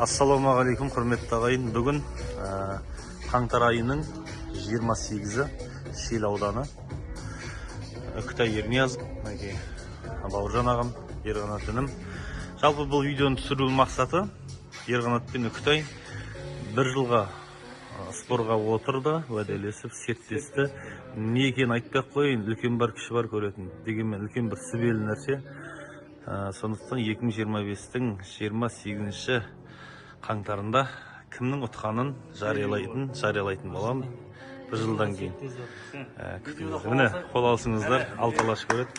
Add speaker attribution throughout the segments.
Speaker 1: Ассалаумағалейкум, құрметті ағайын. Бүгін қаңтар айының 28-і Шел ауданы. Үкітай Ерниязов, Бауыржан ағам, Ерғанат інім. Жалпы бұл видеоны түсіру мақсаты Ерғанат пен Үкітай бір жылға спорға отырды, уәделесіп, сеттесті. Не екенін айтпай қойын, үлкен бар, кіші бар көретін. Дегенмен үлкен бір сүбелі нәрсе. Сондықтан 2025-тің 28-ші қаңтарында кімнің ұтқанын жариялайтын болам. Бір жылдан кейін күтіңіздер. Міне, қол алсыңыздар, алталаш көреді.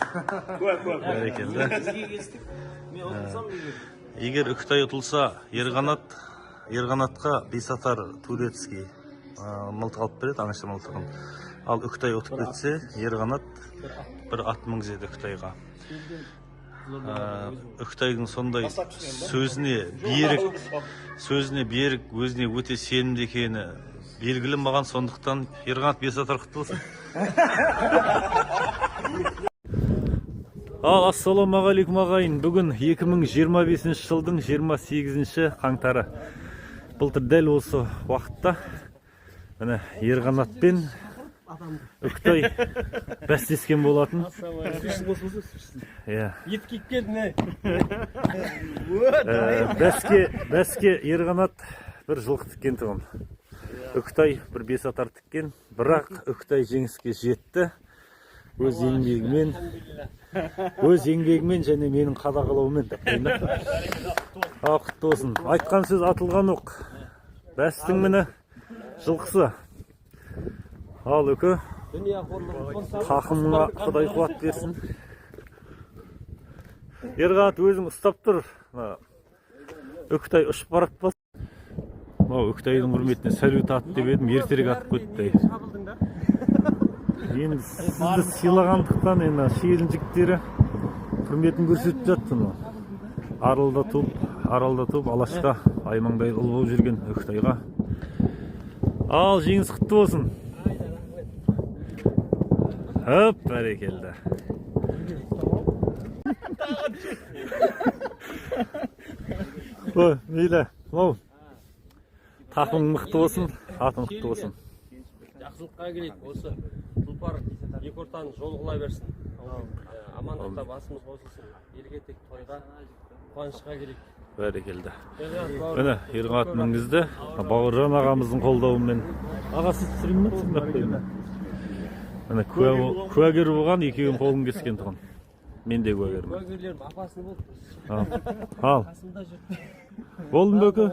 Speaker 1: Бәрекелді. Егер Үкітай ұтылса, Ерғанатқа Бесатар Турецкий мылтық алып береді, аңшы мылтығын. Ал Үкітай ұтып кетсе, Ерғанат бір ат мінгізеді Үкітайға. Үкітайдың сондай сөзіне берік, өзіне өте сенімді екені белгілі маған, сондықтан Ерғанат Бесатар құтты болсын. Ассалаумағалейкум ағайын. Бүгін 2025 жылдың 28-ші қаңтары. Былтыр дәл осы уақытта Ерғанат пен Үкітай бәстескен болатын. Бәске Ерғанат бір жылқы тіккен тұғын. Үкітай бір Бесатар тіккен, бірақ Үкітай жеңіске жетті. Өз еңбегімен және менің қадағалауымен. Құтты болсын. Айтқан сөз атылған оқ. Бәстің міне жылқысы. Ал үкі, тақымыңа Құдай қуат берсін. Ерғанат өзің ұстап тұр. Үкітай ұшып барат бас. Үкітайдың құрметіне сәлют ат деп едім, ертерек атып көтті. Енді сізді сыйлағандықтан Шелін жігіттері құрметін көрсетіп жатты. Аралда туып, Алашта аймаңдай ұл болып жүрген Үкітайға. Ал жеңіс құтты болсын. Хөп, бәрекелді. Мейлі, тақың мықты болсын, атың құтты болсын.
Speaker 2: Жақсылыққа келейік, осы тұлпар екі ортаны жолғыла берсін. Амандықта басымыз қосылсын. Елге тек тойға, қуанышқа келейік.
Speaker 1: Бәрекелді. Міне, Ерғанат мінгізді. Бауыржан ағамыздың қолдауымен. Ағасы түсірім ме? Куәгер болған, екеуін қолын кескен тұғын. Мен де куәгерім.
Speaker 2: Куәгерлерім апасының болды.
Speaker 1: Ал. Болдың бі өкі?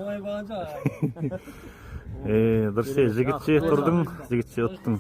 Speaker 1: Дұрсе, жігітше тұрдың, жігітше ұттың.